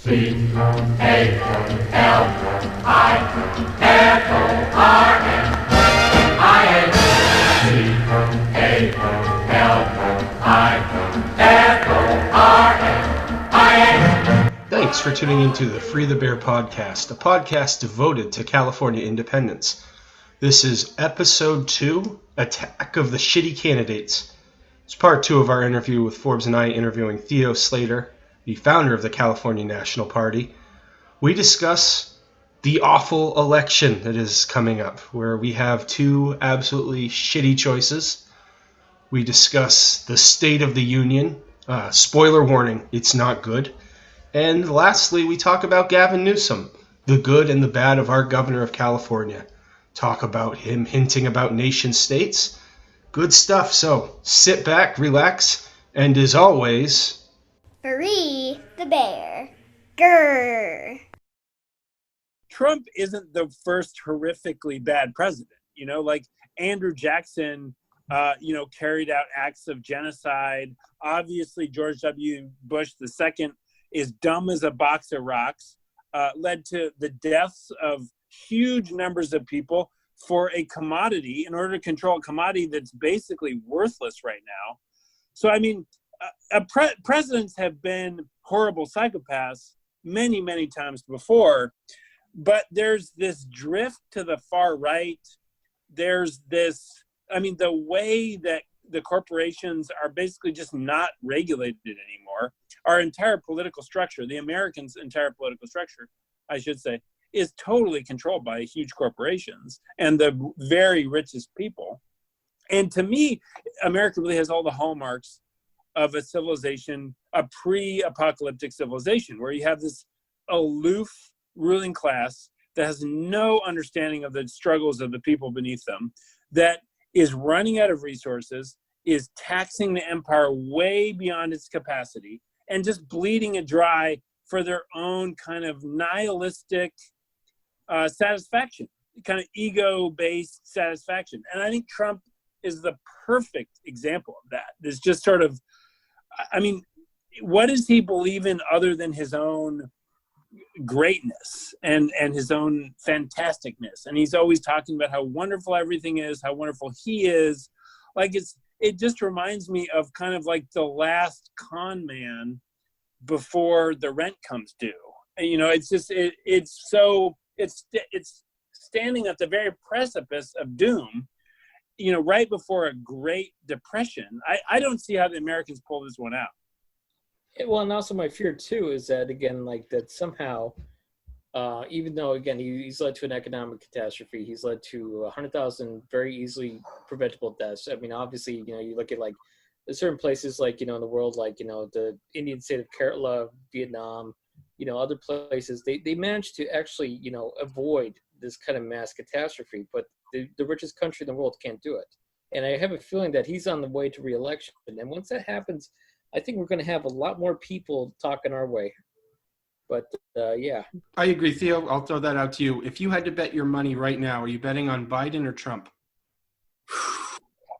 Thanks for tuning into the Free the Bear podcast, a podcast devoted to California independence. This is episode 2, Attack of the Shitty Candidates. It's part 2 of our interview with Forbes and I interviewing Theo Slater, the founder of the California National Party. We discuss the awful election that is coming up, where we have 2 absolutely shitty choices. We discuss the State of the Union. Spoiler warning, it's not good. And lastly, we talk about Gavin Newsom, the good and the bad of our governor of California. Talk about him hinting about nation states. Good stuff. So sit back, relax, and as always, Free the bear. Grrr. Trump isn't the first horrifically bad president. Like Andrew Jackson, carried out acts of genocide. Obviously, George W. Bush II is dumb as a box of rocks, led to the deaths of huge numbers of people for a commodity, in order to control a commodity that's basically worthless right now. So, presidents have been horrible psychopaths many, many times before, but there's this drift to the far right. There's this, the way that the corporations are basically just not regulated anymore. Our entire political structure, the Americans' entire political structure, I should say, is totally controlled by huge corporations and the very richest people. And to me, America really has all the hallmarks of a civilization, a pre-apocalyptic civilization, where you have this aloof ruling class that has no understanding of the struggles of the people beneath them, that is running out of resources, is taxing the empire way beyond its capacity, and just bleeding it dry for their own kind of nihilistic satisfaction, kind of ego-based satisfaction. And I think Trump is the perfect example of that. There's just sort of, what does he believe in other than his own greatness and his own fantasticness? And he's always talking about how wonderful everything is, how wonderful he is. Like it just reminds me of kind of like the last con man before the rent comes due. And, it's standing at the very precipice of doom, right before a Great Depression. I don't see how the Americans pull this one out. Well, and also my fear too is that, again, like that somehow, even though, again, he's led to an economic catastrophe, he's led to 100,000 very easily preventable deaths. Obviously, you look at like certain places like, in the world, like, the Indian state of Kerala, Vietnam, other places, they managed to actually, avoid this kind of mass catastrophe, but the richest country in the world can't do it. And I have a feeling that he's on the way to re-election. And once that happens, I think we're going to have a lot more people talking our way. But, yeah. I agree. Theo, I'll throw that out to you. If you had to bet your money right now, are you betting on Biden or Trump?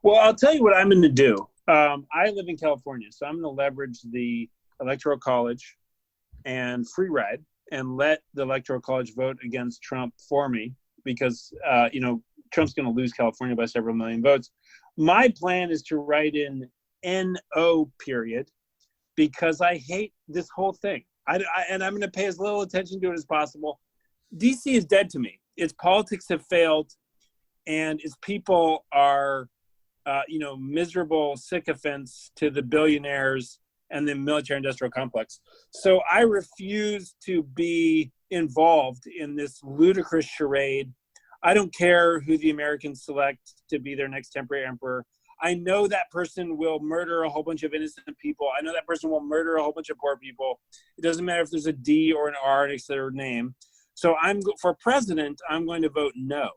Well, I'll tell you what I'm going to do. I live in California, so I'm going to leverage the Electoral College and free ride and let the Electoral College vote against Trump for me, because, Trump's going to lose California by several million votes. My plan is to write in NO period, because I hate this whole thing. And I'm going to pay as little attention to it as possible. DC is dead to me. Its politics have failed, and its people are, miserable sycophants to the billionaires and the military-industrial complex. So I refuse to be involved in this ludicrous charade. I don't care who the Americans select to be their next temporary emperor. I know that person will murder a whole bunch of innocent people. I know that person will murder a whole bunch of poor people. It doesn't matter if there's a D or an R next to their name. So for president, I'm going to vote no.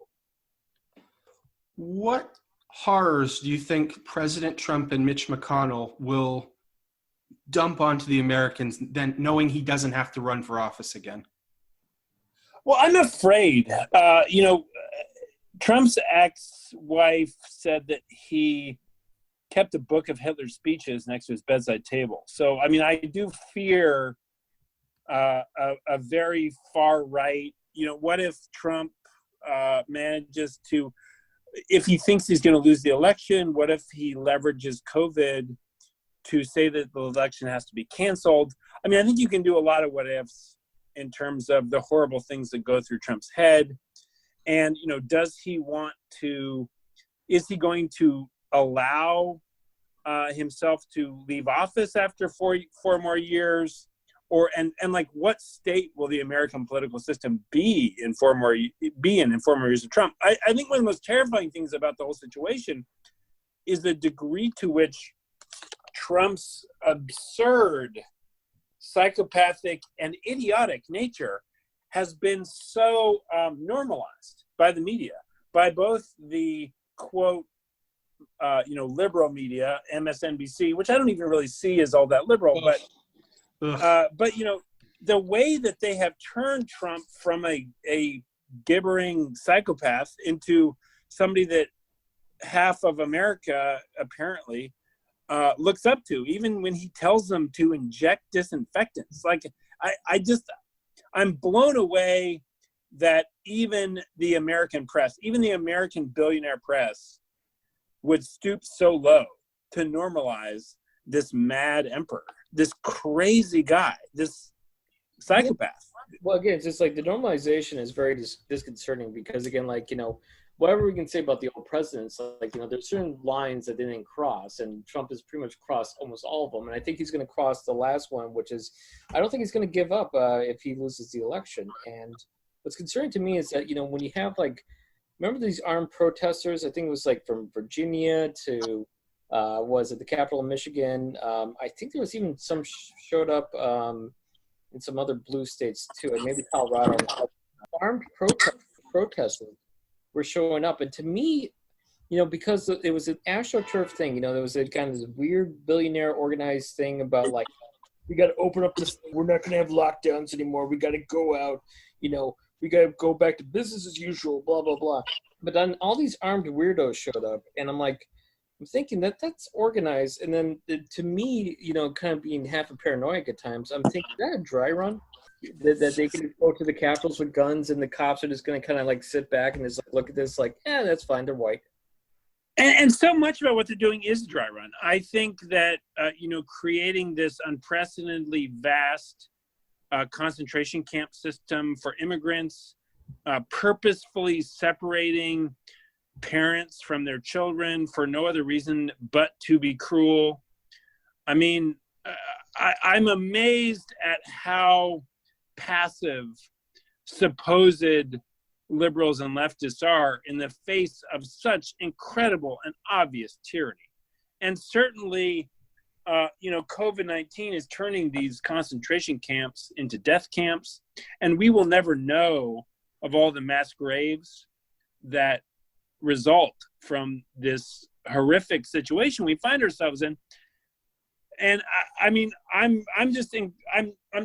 What horrors do you think President Trump and Mitch McConnell will dump onto the Americans, then knowing he doesn't have to run for office again? Well, I'm afraid. Trump's ex-wife said that he kept a book of Hitler's speeches next to his bedside table. So, I do fear a very far right. What if Trump manages to, if he thinks he's going to lose the election, what if he leverages COVID to say that the election has to be canceled? I mean, I think you can do a lot of what ifs in terms of the horrible things that go through Trump's head. And, does he want to, is he going to allow himself to leave office after four more years? And like, what state will the American political system be in 4 more years of Trump? I think one of the most terrifying things about the whole situation is the degree to which Trump's absurd, psychopathic, and idiotic nature has been so normalized by the media, by both the quote, liberal media, MSNBC, which I don't even really see as all that liberal, but the way that they have turned Trump from a gibbering psychopath into somebody that half of America apparently looks up to, even when he tells them to inject disinfectants. Like, I'm blown away that even the American press, even the American billionaire press, would stoop so low to normalize this mad emperor, this crazy guy, this psychopath. Well, again, it's just like the normalization is very disconcerting because, again, like, whatever we can say about the old presidents, like, there's certain lines that they didn't cross, and Trump has pretty much crossed almost all of them. And I think he's going to cross the last one, which is, I don't think he's going to give up if he loses the election. And what's concerning to me is that, when you have, like, remember these armed protesters? I think it was like from Virginia to, was it the capital of Michigan? I think there was even some showed up in some other blue states too, and maybe Colorado. Armed protesters were showing up, and to me, because it was an AstroTurf thing, there was a kind of this weird billionaire organized thing about, like, we got to open up this, we're not going to have lockdowns anymore, we got to go out, we got to go back to business as usual, blah, blah, blah. But then all these armed weirdos showed up, and I'm thinking that's organized. And then to me, kind of being half a paranoid at times, I'm thinking, is that a dry run? That they can go to the capitals with guns and the cops are just going to kind of like sit back and just like look at this like, that's fine, they're white. And so much about what they're doing is a dry run. I think that, creating this unprecedentedly vast concentration camp system for immigrants, purposefully separating parents from their children for no other reason but to be cruel. I mean, I'm amazed at how passive supposed liberals and leftists are in the face of such incredible and obvious tyranny. And certainly, COVID-19 is turning these concentration camps into death camps, and we will never know of all the mass graves that result from this horrific situation we find ourselves in. And I'm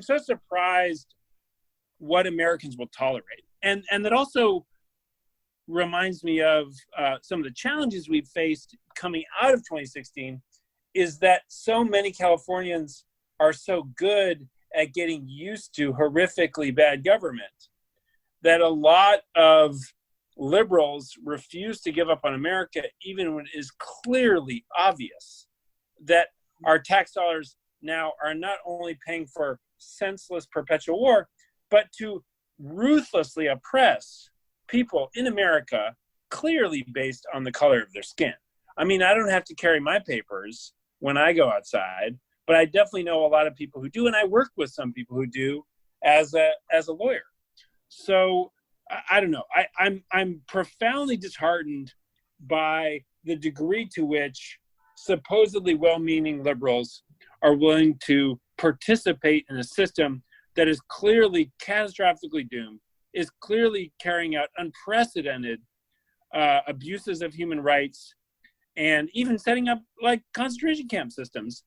so surprised what Americans will tolerate. And that also reminds me of some of the challenges we've faced coming out of 2016, is that so many Californians are so good at getting used to horrifically bad government that a lot of liberals refuse to give up on America, even when it is clearly obvious that our tax dollars now are not only paying for senseless perpetual war, but to ruthlessly oppress people in America, clearly based on the color of their skin. I mean, I don't have to carry my papers when I go outside, but I definitely know a lot of people who do, and I work with some people who do as a lawyer. So I don't know. I'm profoundly disheartened by the degree to which supposedly well-meaning liberals are willing to participate in a system that is clearly catastrophically doomed, is clearly carrying out unprecedented abuses of human rights, and even setting up like concentration camp systems.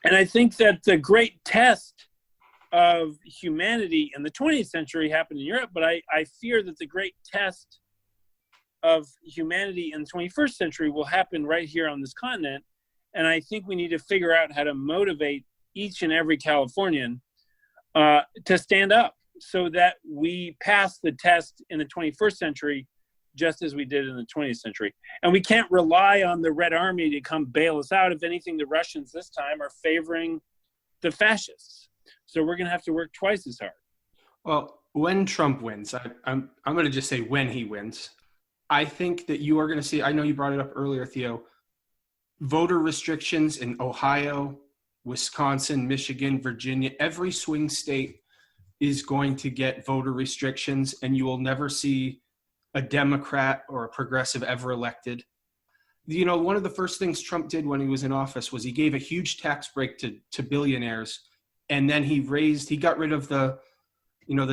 And I think that the great test of humanity in the 20th century happened in Europe, but I fear that the great test of humanity in the 21st century will happen right here on this continent. And I think we need to figure out how to motivate each and every Californian to stand up so that we pass the test in the 21st century just as we did in the 20th century. And we can't rely on the Red Army to come bail us out. If anything, the Russians this time are favoring the fascists. So we're going to have to work twice as hard. Well, when Trump wins, I'm going to just say when he wins, I think that you are going to see, I know you brought it up earlier, Theo, voter restrictions in Ohio, Wisconsin, Michigan, Virginia, every swing state is going to get voter restrictions, and you will never see a Democrat or a progressive ever elected. You know, one of the first things Trump did when he was in office was he gave a huge tax break to billionaires, and then he got rid of the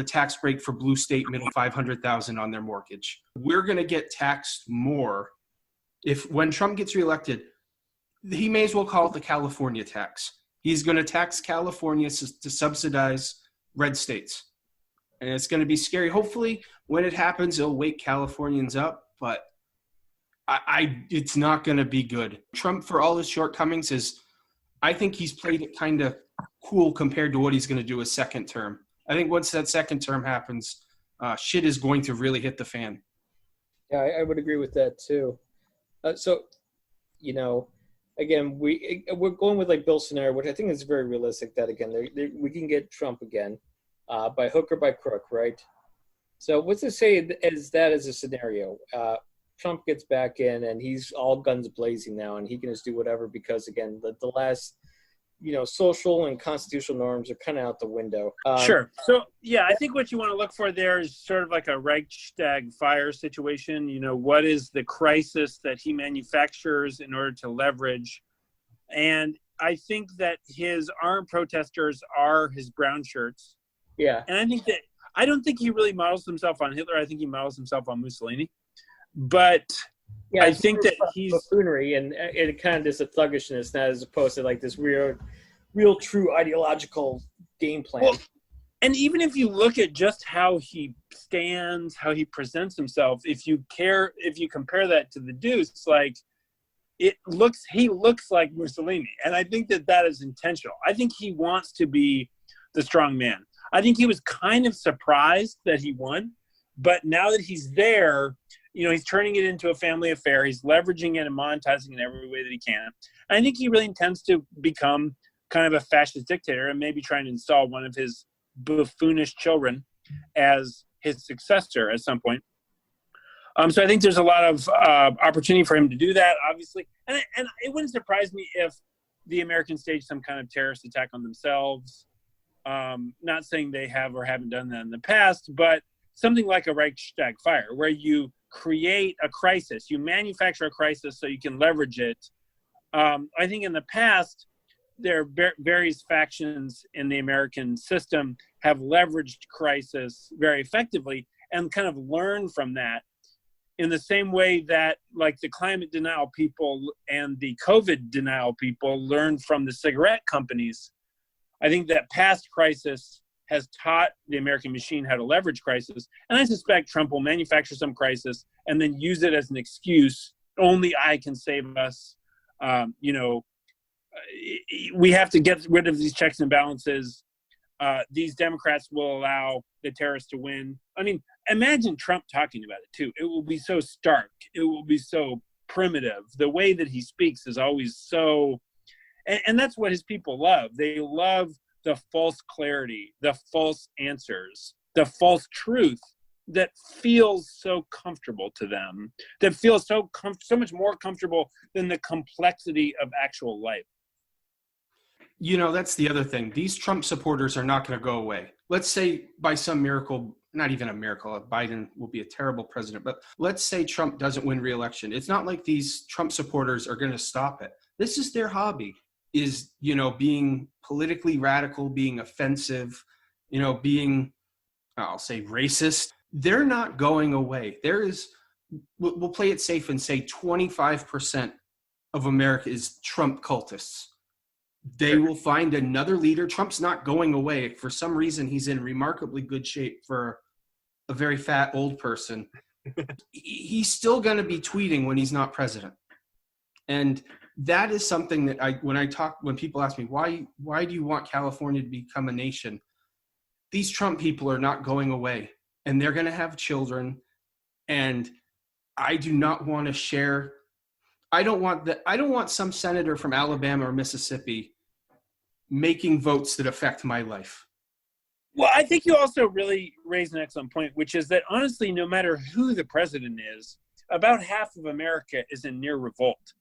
tax break for blue state middle $500,000 on their mortgage. We're going to get taxed more when Trump gets reelected. He may as well call it the California tax. He's going to tax California to subsidize red states. And it's going to be scary. Hopefully, when it happens, it'll wake Californians up. But it's not going to be good. Trump, for all his shortcomings, I think he's played it kind of cool compared to what he's going to do his second term. I think once that second term happens, shit is going to really hit the fan. Yeah, I would agree with that too. So, you know, again, we're going with like Bill's scenario, which I think is very realistic. That again, we can get Trump again, by hook or by crook, right? So let's just say as a scenario, Trump gets back in and he's all guns blazing now, and he can just do whatever because again, the last, social and constitutional norms are kind of out the window. Sure. So, yeah, I think what you want to look for there is sort of like a Reichstag Fire situation. What is the crisis that he manufactures in order to leverage? And I think that his armed protesters are his brown shirts. Yeah. And I don't think he really models himself on Hitler. I think he models himself on Mussolini. But yeah, I think that he's buffoonery and it kind of just a thuggishness, not as opposed to like this real true ideological game plan. Well, and even if you look at just how he stands, how he presents himself, if you compare that to the Deuce, like he looks like Mussolini, and I think that is intentional. I think he wants to be the strong man. I think he was kind of surprised that he won, but now that he's there, he's turning it into a family affair. He's leveraging it and monetizing it in every way that he can. And I think he really intends to become kind of a fascist dictator and maybe trying to install one of his buffoonish children as his successor at some point. So I think there's a lot of opportunity for him to do that, obviously. And it wouldn't surprise me if the Americans staged some kind of terrorist attack on themselves. Not saying they have or haven't done that in the past, but something like a Reichstag Fire, where you create a crisis, you manufacture a crisis so you can leverage it. I think in the past, there are various factions in the American system have leveraged crisis very effectively and kind of learned from that in the same way that like the climate denial people and the COVID denial people learned from the cigarette companies. I think that past crisis has taught the American machine how to leverage crisis. And I suspect Trump will manufacture some crisis and then use it as an excuse. Only I can save us. We have to get rid of these checks and balances. These Democrats will allow the terrorists to win. I mean, imagine Trump talking about it too. It will be so stark. It will be so primitive. The way that he speaks is always so, and that's what his people love. They love the false clarity, the false answers, the false truth that feels so comfortable to them, that feels so much more comfortable than the complexity of actual life. That's the other thing. These Trump supporters are not going to go away. Let's say by some miracle, not even a miracle, Biden will be a terrible president, but let's say Trump doesn't win re-election. It's not like these Trump supporters are going to stop it. This is their hobby, is, being politically radical, being offensive, being, I'll say racist. They're not going away. We'll play it safe and say 25% of America is Trump cultists. They will find another leader. Trump's not going away. For some reason, he's in remarkably good shape for a very fat old person. He's still going to be tweeting when he's not president. And that is something that when people ask me, why do you want California to become a nation? these Trump people are not going away, and they're going to have children. And I do not want to share. I don't want some senator from Alabama or Mississippi making votes that affect my life. Well, I think you also really raised an excellent point, which is that honestly, no matter who the president is, about half of America is in near revolt.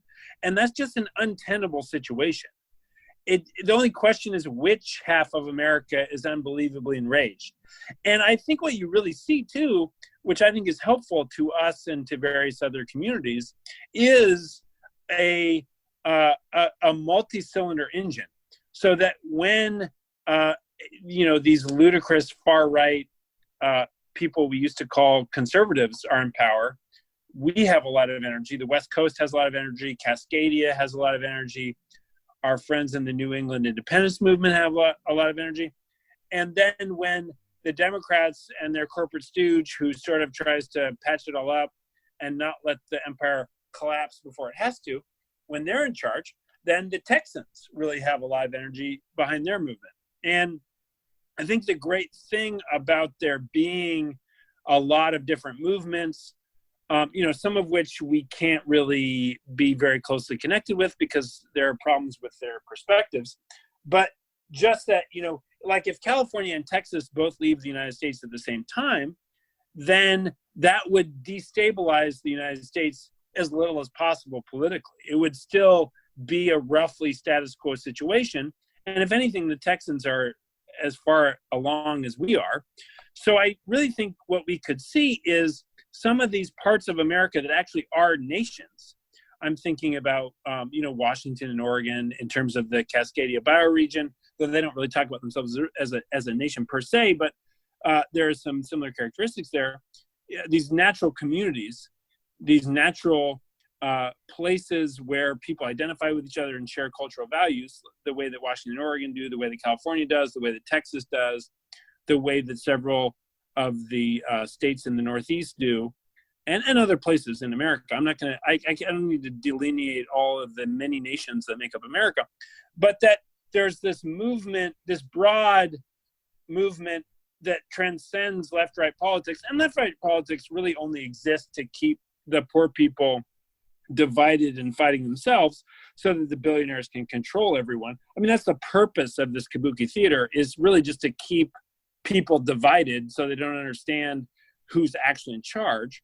And that's just an untenable situation. The only question is which half of America is unbelievably enraged. And I think what you really see too, which I think is helpful to us and to various other communities, is a multi-cylinder engine. So that when these ludicrous far-right people we used to call conservatives are in power, we have a lot of energy. The West Coast has a lot of energy. Cascadia has a lot of energy. Our friends in the New England independence movement have a lot of energy. And then when the Democrats and their corporate stooge, who sort of tries to patch it all up and not let the empire collapse before it has to, when they're in charge, then the Texans really have a lot of energy behind their movement. And I think the great thing about there being a lot of different movements, some of which we can't really be very closely connected with because there are problems with their perspectives, but just that, like if California and Texas both leave the United States at the same time, then that would destabilize the United States as little as possible politically. It would still be a roughly status quo situation. And if anything, the Texans are as far along as we are. So I really think what we could see is some of these parts of America that actually are nations. I'm thinking about, Washington and Oregon in terms of the Cascadia bioregion, though they don't really talk about themselves as a nation per se, but there are some similar characteristics there. These natural communities, these natural places where people identify with each other and share cultural values, the way that Washington and Oregon do, the way that California does, the way that Texas does, the way that several of the states in the Northeast do, and other places in America. I don't need to delineate all of the many nations that make up America, but that there's this movement, this broad movement that transcends left-right politics, and left-right politics really only exists to keep the poor people divided and fighting themselves so that the billionaires can control everyone. I mean, that's the purpose of this kabuki theater, is really just to keep people divided so they don't understand who's actually in charge.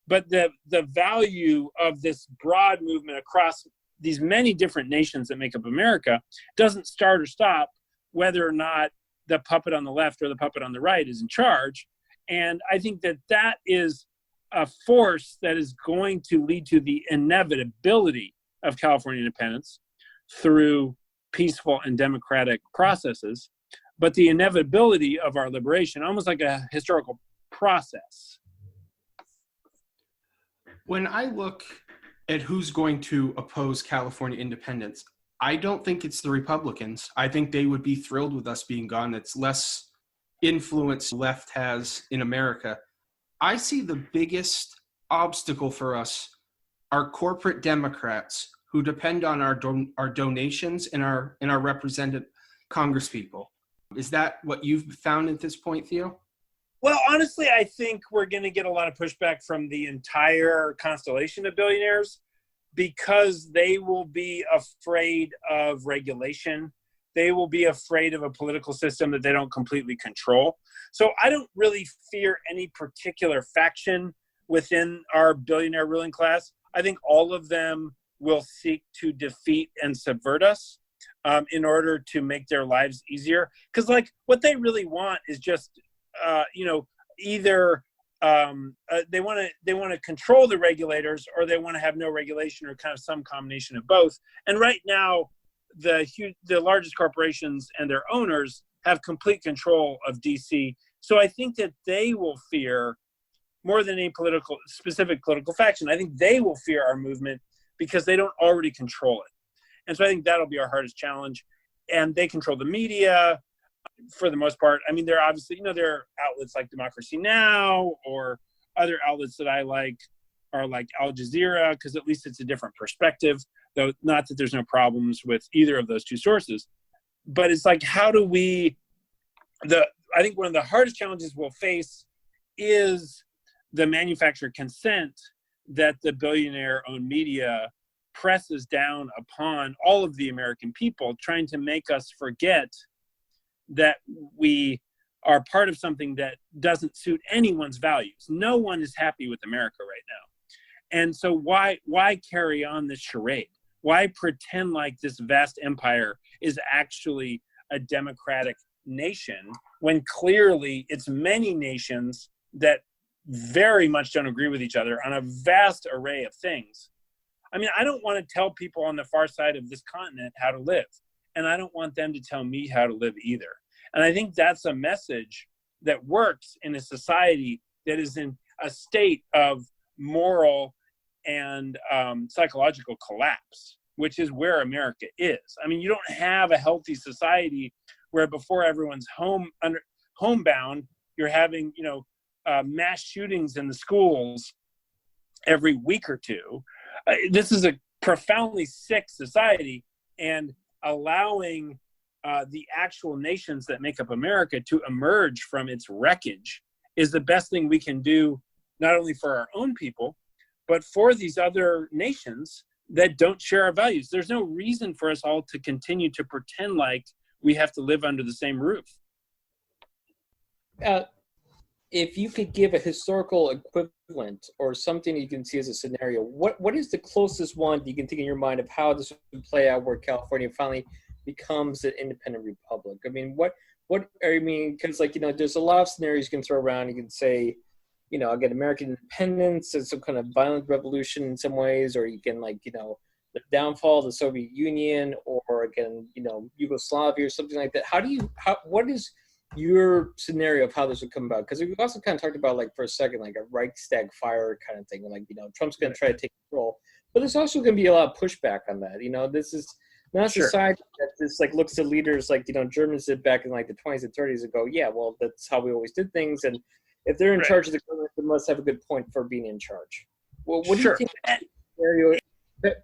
But the value of this broad movement across these many different nations that make up America doesn't start or stop whether or not the puppet on the left or the puppet on the right is in charge. And I think that is a force that is going to lead to the inevitability of California independence through peaceful and democratic processes, but the inevitability of our liberation, almost like a historical process. When I look at who's going to oppose California independence, I don't think it's the Republicans. I think they would be thrilled with us being gone. It's less influence left has in America. I see the biggest obstacle for us are corporate Democrats who depend on our donations and our represented congresspeople. Is that what you've found at this point, Theo? Well, honestly, I think we're going to get a lot of pushback from the entire constellation of billionaires because they will be afraid of regulation. They will be afraid of a political system that they don't completely control. So I don't really fear any particular faction within our billionaire ruling class. I think all of them will seek to defeat and subvert us in order to make their lives easier. Because what they really want is just, either they want to control the regulators, or they want to have no regulation, or kind of some combination of both. And right now, the largest corporations and their owners have complete control of DC. So I think that they will fear, more than any specific political faction, I think they will fear our movement because they don't already control it. And so I think that'll be our hardest challenge. And they control the media for the most part. I mean, there are obviously, there are outlets like Democracy Now! Or other outlets that I like are like Al Jazeera, because at least it's a different perspective, though not that there's no problems with either of those two sources. But it's like, how do we, I think one of the hardest challenges we'll face is the manufactured consent that the billionaire-owned media presses down upon all of the American people, trying to make us forget that we are part of something that doesn't suit anyone's values. No one is happy with America right now. And so why carry on this charade? Why pretend like this vast empire is actually a democratic nation when clearly it's many nations that very much don't agree with each other on a vast array of things? I mean, I don't want to tell people on the far side of this continent how to live, and I don't want them to tell me how to live either. And I think that's a message that works in a society that is in a state of moral and psychological collapse, which is where America is. I mean, you don't have a healthy society where before everyone's homebound, you're having, mass shootings in the schools every week or two. This is a profoundly sick society, and allowing the actual nations that make up America to emerge from its wreckage is the best thing we can do, not only for our own people, but for these other nations that don't share our values. There's no reason for us all to continue to pretend like we have to live under the same roof. If you could give a historical equivalent or something you can see as a scenario, what is the closest one you can think in your mind of how this would play out where California finally becomes an independent republic? I mean, because there's a lot of scenarios you can throw around. You can say, again, American independence and some kind of violent revolution in some ways, or you can the downfall of the Soviet Union, or again, Yugoslavia or something like that. What is your scenario of how this would come about? Because we've also kind of talked about, for a second, a Reichstag Fire kind of thing, Trump's going to try to take control, but there's also going to be a lot of pushback on that. This is not a society that just looks to leaders Germans did back in the 20s and 30s and go, yeah, well, that's how we always did things, and if they're in charge of the government, they must have a good point for being in charge. Well, what do you think that scenario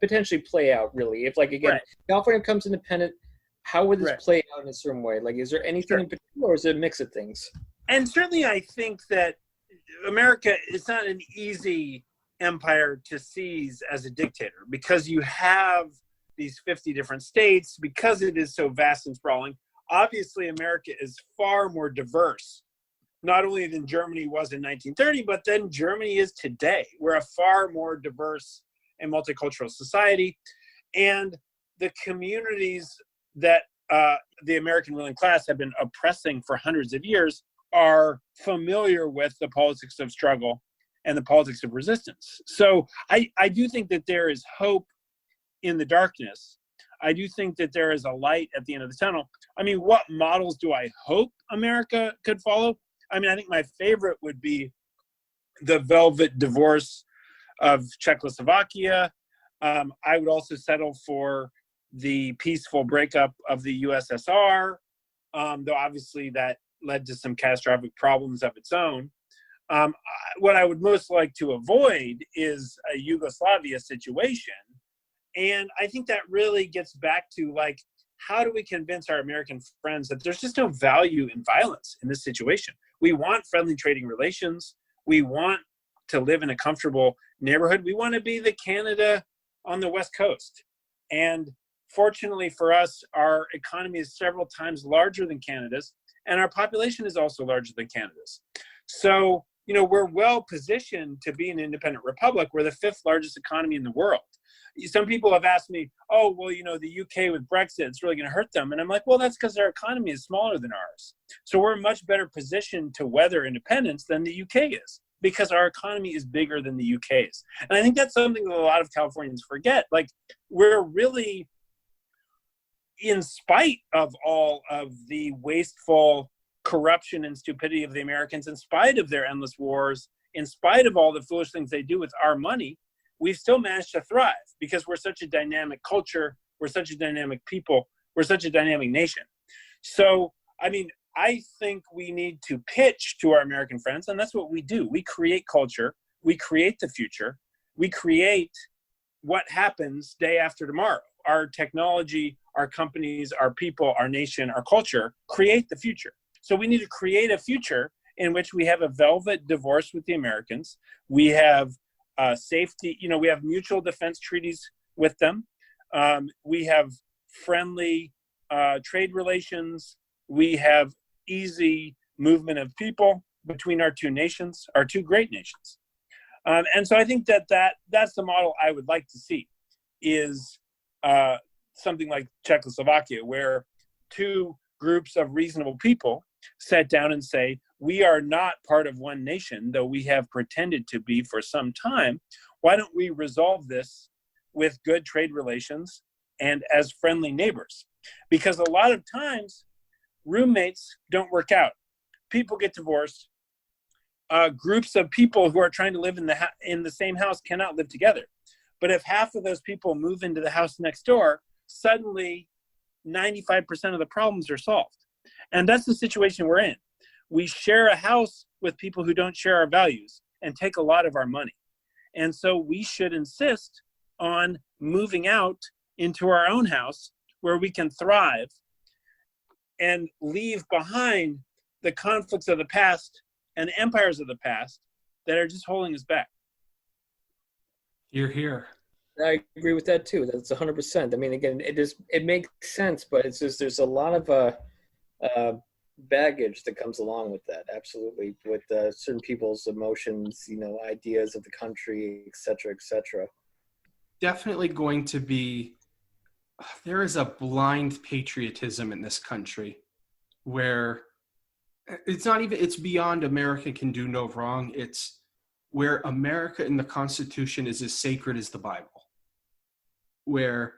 potentially play out, really? If, California becomes independent, how would this play out in a certain way? Is there anything in particular, or is it a mix of things? And certainly I think that America is not an easy empire to seize as a dictator, because you have these 50 different states, because it is so vast and sprawling. Obviously, America is far more diverse, not only than Germany was in 1930, but than Germany is today. We're a far more diverse and multicultural society. And the communities that the American ruling class have been oppressing for hundreds of years are familiar with the politics of struggle and the politics of resistance. So I do think that there is hope in the darkness. I do think that there is a light at the end of the tunnel. I mean, what models do I hope America could follow? I mean, I think my favorite would be the velvet divorce of Czechoslovakia. I would also settle for the peaceful breakup of the USSR, though obviously that led to some catastrophic problems of its own. What I would most like to avoid is a Yugoslavia situation. And I think that really gets back to how do we convince our American friends that there's just no value in violence in this situation? We want friendly trading relations. We want to live in a comfortable neighborhood. We want to be the Canada on the West Coast. And fortunately for us, our economy is several times larger than Canada's, and our population is also larger than Canada's. So, we're well positioned to be an independent republic. We're the 5th largest economy in the world. Some people have asked me, oh, well, the UK with Brexit, it's really going to hurt them. And I'm like, well, that's because our economy is smaller than ours. So we're much better positioned to weather independence than the UK is, because our economy is bigger than the UK's. And I think that's something that a lot of Californians forget. We're really, in spite of all of the wasteful corruption and stupidity of the Americans, in spite of their endless wars, in spite of all the foolish things they do with our money, we've still managed to thrive because we're such a dynamic culture, we're such a dynamic people, we're such a dynamic nation. So, I think we need to pitch to our American friends, and that's what we do. We create culture, we create the future, we create what happens day after tomorrow. Our technology, our companies, our people, our nation, our culture create the future. So we need to create a future in which we have a velvet divorce with the Americans. We have safety, we have mutual defense treaties with them. We have friendly trade relations. We have easy movement of people between our two nations, our two great nations. And so I think that's the model I would like to see, is something like Czechoslovakia, where two groups of reasonable people sat down and say, we are not part of one nation, though we have pretended to be for some time. Why don't we resolve this with good trade relations and as friendly neighbors? Because a lot of times, roommates don't work out. People get divorced. Groups of people who are trying to live in the same house cannot live together. But if half of those people move into the house next door, suddenly 95% of the problems are solved. And that's the situation we're in. We share a house with people who don't share our values and take a lot of our money. And so we should insist on moving out into our own house where we can thrive and leave behind the conflicts of the past and the empires of the past that are just holding us back. You're here. I agree with that too. That's 100%. I mean, again, it makes sense, but it's just there's a lot of baggage that comes along with that. Absolutely, with certain people's emotions, ideas of the country, et cetera, et cetera. Definitely going to be. There is a blind patriotism in this country, where it's beyond America can do no wrong. It's where America and the Constitution is as sacred as the Bible. Where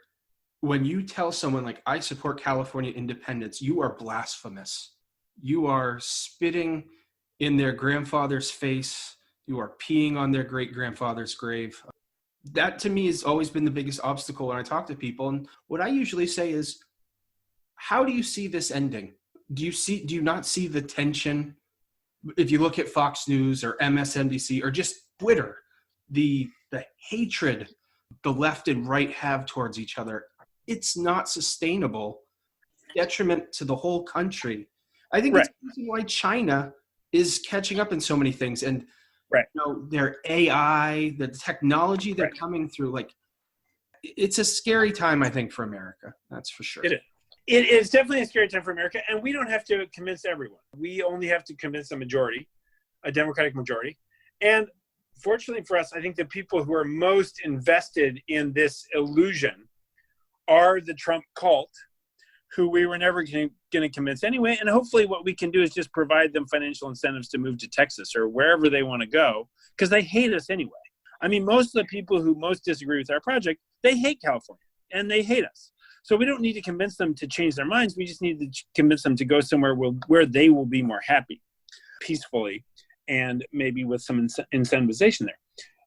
when you tell someone like, I support California independence, you are blasphemous. You are spitting in their grandfather's face. You are peeing on their great-grandfather's grave. That to me has always been the biggest obstacle when I talk to people. And what I usually say is, how do you see this ending? Do you not see the tension? If you look at Fox News or MSNBC or just Twitter, the hatred the left and right have towards each other, it's not sustainable. Detriment to the whole country. I think that's the reason why China is catching up in so many things. And their AI, the technology they're coming through, it's a scary time, I think, for America. That's for sure. It is. It is definitely a scary time for America, and we don't have to convince everyone. We only have to convince a majority, a Democratic majority. And fortunately for us, I think the people who are most invested in this illusion are the Trump cult, who we were never going to convince anyway. And hopefully what we can do is just provide them financial incentives to move to Texas or wherever they want to go, because they hate us anyway. I mean, most of the people who most disagree with our project, they hate California and they hate us. So we don't need to convince them to change their minds. We just need to convince them to go somewhere where they will be more happy, peacefully, and maybe with some incentivization there.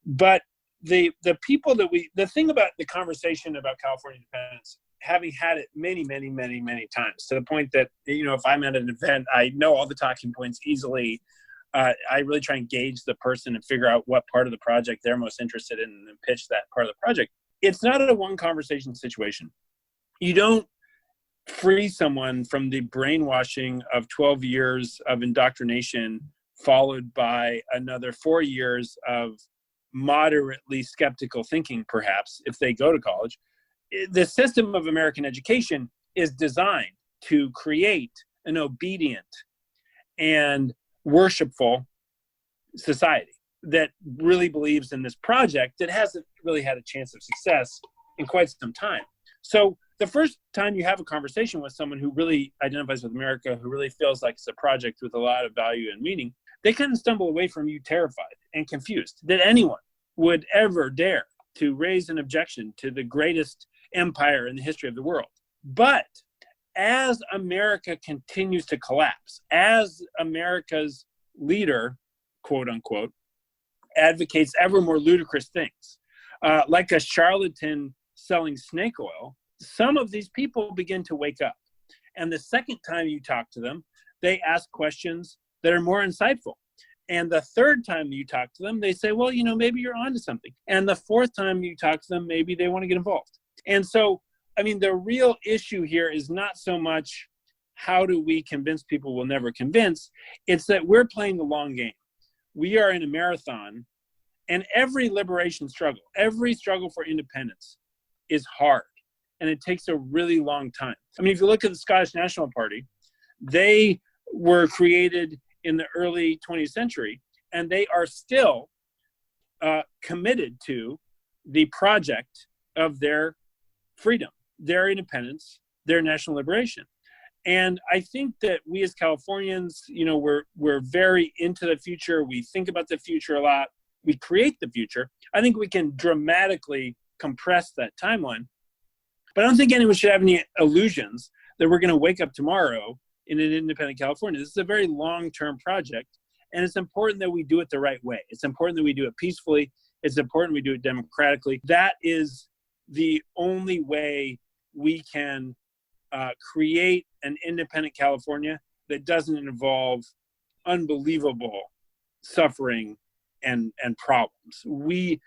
But the people the thing about the conversation about California independence, having had it many, many, many, many times, to the point that, if I'm at an event, I know all the talking points easily. I really try and gauge the person and figure out what part of the project they're most interested in and then pitch that part of the project. It's not a one conversation situation. You don't free someone from the brainwashing of 12 years of indoctrination, followed by another 4 years of moderately skeptical thinking, perhaps, if they go to college. The system of American education is designed to create an obedient and worshipful society that really believes in this project that hasn't really had a chance of success in quite some time. So the first time you have a conversation with someone who really identifies with America, who really feels like it's a project with a lot of value and meaning, they kind of stumble away from you terrified and confused that anyone would ever dare to raise an objection to the greatest empire in the history of the world. But as America continues to collapse, as America's leader, quote unquote, advocates ever more ludicrous things, like a charlatan selling snake oil, some of these people begin to wake up. And the second time you talk to them, they ask questions that are more insightful. And the third time you talk to them, they say, well, maybe you're onto something. And the fourth time you talk to them, maybe they want to get involved. And so, I mean, the real issue here is not so much how do we convince people we'll never convince? It's that we're playing the long game. We are in a marathon, and every liberation struggle, every struggle for independence is hard, and it takes a really long time. I mean, if you look at the Scottish National Party, they were created in the early 20th century, and they are still committed to the project of their freedom, their independence, their national liberation. And I think that we as Californians, we're very into the future. We think about the future a lot. We create the future. I think we can dramatically compress that timeline. But I don't think anyone should have any illusions that we're going to wake up tomorrow in an independent California. This is a very long-term project, and it's important that we do it the right way. It's important that we do it peacefully. It's important we do it democratically. That is the only way we can create an independent California that doesn't involve unbelievable suffering and problems. We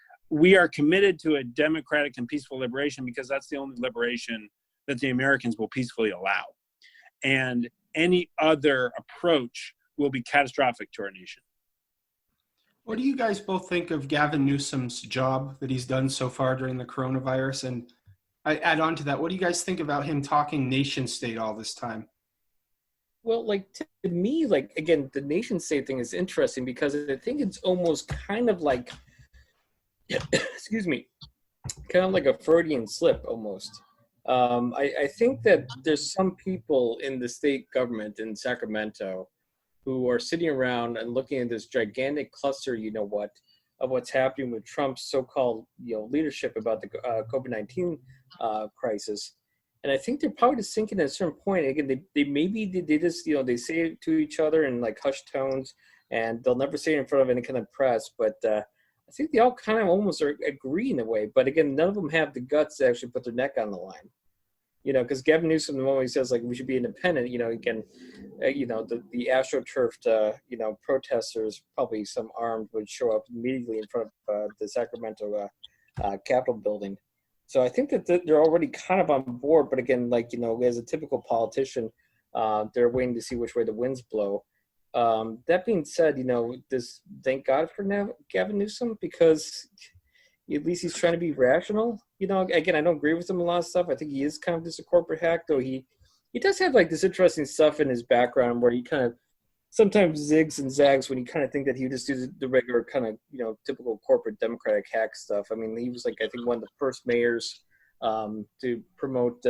are committed to a democratic and peaceful liberation because that's the only liberation that the Americans will peacefully allow. And any other approach will be catastrophic to our nation. What do you guys both think of Gavin Newsom's job that he's done so far during the coronavirus? And I add on to that, what do you guys think about him talking nation state all this time? Well, like to me, like again, the nation state thing is interesting because I think it's almost kind of like, excuse me, kind of like a Freudian slip almost. I think that there's some people in the state government in Sacramento who are sitting around and looking at this gigantic cluster, of what's happening with Trump's so-called, leadership about the COVID-19 crisis. And I think they're probably just thinking at a certain point, again, they just, they say it to each other in like hushed tones, and they'll never say it in front of any kind of press. But I think they all kind of almost agree in a way. But again, none of them have the guts to actually put their neck on the line. Because Gavin Newsom, the moment he says like we should be independent, again, the astroturfed, protesters, probably some armed, would show up immediately in front of the Sacramento Capitol building. So I think that they're already kind of on board. But again, as a typical politician, they're waiting to see which way the winds blow. That being said, thank God for Gavin Newsom, because at least he's trying to be rational. Again, I don't agree with him a lot of stuff. I think he is kind of just a corporate hack, though he does have like this interesting stuff in his background where he kind of sometimes zigs and zags when you kind of think that he would just do the regular kind of, typical corporate Democratic hack stuff. I mean, he was like, I think one of the first mayors to promote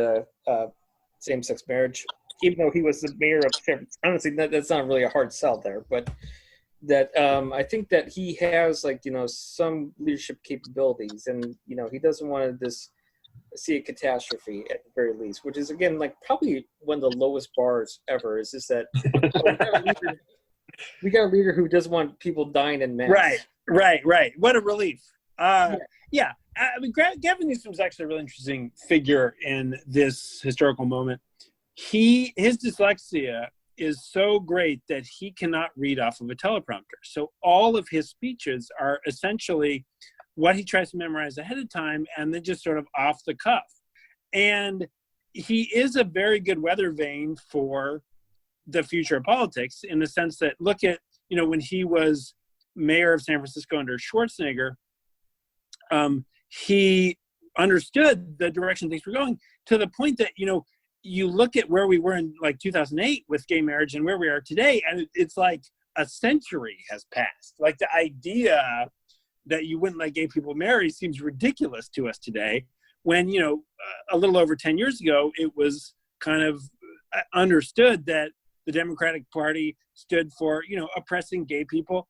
same-sex marriage, even though he was the mayor of San Francisco. Honestly, that's not really a hard sell there, but that I think that he has some leadership capabilities, and he doesn't want to see a catastrophe at the very least, which is again probably one of the lowest bars ever. Is just that we got a leader who doesn't want people dying in mass. Right. What a relief. Yeah. I mean, Gavin Newsom is actually a really interesting figure in this historical moment. His dyslexia is so great that he cannot read off of a teleprompter. So all of his speeches are essentially what he tries to memorize ahead of time and then just sort of off the cuff. And he is a very good weather vane for the future of politics, in the sense that, look at, when he was mayor of San Francisco under Schwarzenegger, he understood the direction things were going, to the point that, you look at where we were in 2008 with gay marriage and where we are today, and it's like a century has passed. Like, the idea that you wouldn't let gay people marry seems ridiculous to us today, when, a little over 10 years ago, it was kind of understood that the Democratic Party stood for, oppressing gay people,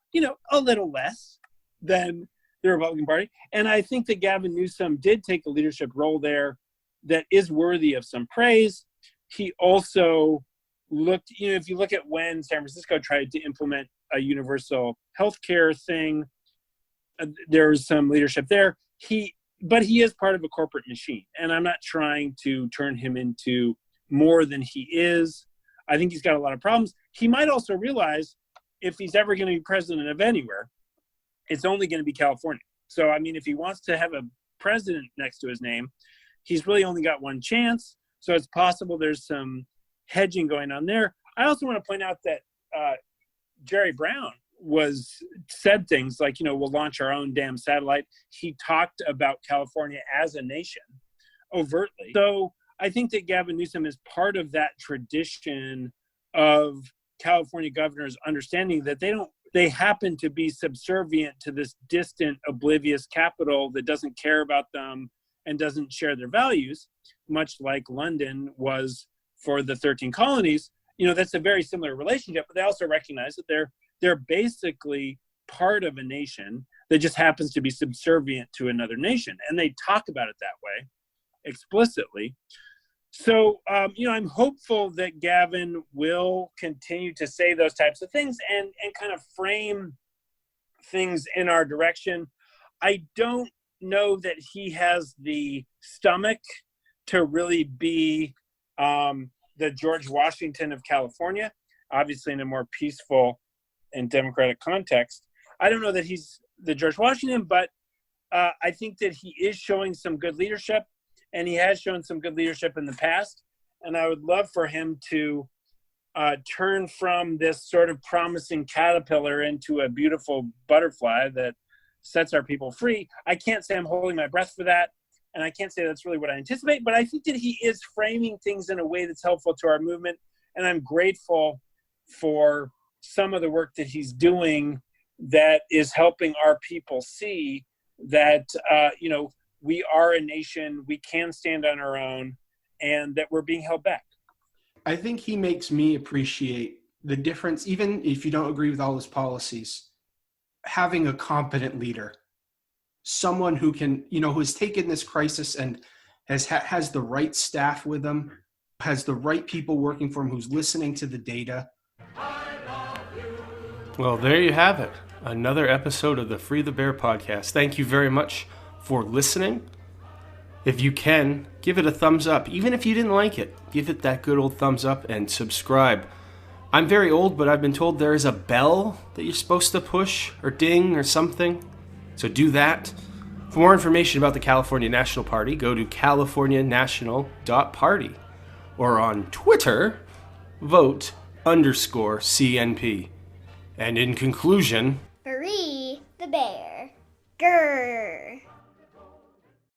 a little less than the Republican Party. And I think that Gavin Newsom did take a leadership role there that is worthy of some praise. He also looked, if you look at when San Francisco tried to implement a universal healthcare thing, there was some leadership there. But he is part of a corporate machine, and I'm not trying to turn him into more than he is. I think he's got a lot of problems. He might also realize, if he's ever going to be president of anywhere, it's only going to be California. So, I mean, if he wants to have a president next to his name, he's really only got one chance. So it's possible there's some hedging going on there. I also want to point out that Jerry Brown said things like, we'll launch our own damn satellite. He talked about California as a nation overtly. So I think that Gavin Newsom is part of that tradition of California governors understanding that they happen to be subservient to this distant, oblivious capital that doesn't care about them and doesn't share their values, much like London was for the 13 colonies. That's a very similar relationship, but they also recognize that they're basically part of a nation that just happens to be subservient to another nation. And they talk about it that way explicitly. So, I'm hopeful that Gavin will continue to say those types of things and kind of frame things in our direction. I don't know that he has the stomach to really be the George Washington of California, obviously in a more peaceful and democratic context. I don't know that he's the George Washington, but I think that he is showing some good leadership. And he has shown some good leadership in the past. And I would love for him to turn from this sort of promising caterpillar into a beautiful butterfly that sets our people free. I can't say I'm holding my breath for that. And I can't say that's really what I anticipate. But I think that he is framing things in a way that's helpful to our movement. And I'm grateful for some of the work that he's doing that is helping our people see that, we are a nation, we can stand on our own, and that we're being held back. I think he makes me appreciate the difference, even if you don't agree with all his policies, having a competent leader, someone who can, who has taken this crisis and has the right staff with him, has the right people working for him, who's listening to the data. Well, there you have it. Another episode of the Free the Bear podcast. Thank you very much for listening. If you can, give it a thumbs up. Even if you didn't like it, give it that good old thumbs up and subscribe. I'm very old, but I've been told there is a bell that you're supposed to push or ding or something. So do that. For more information about the California National Party, go to californianational.party or on Twitter, vote_CNP. And in conclusion, Free the bear. Grrr.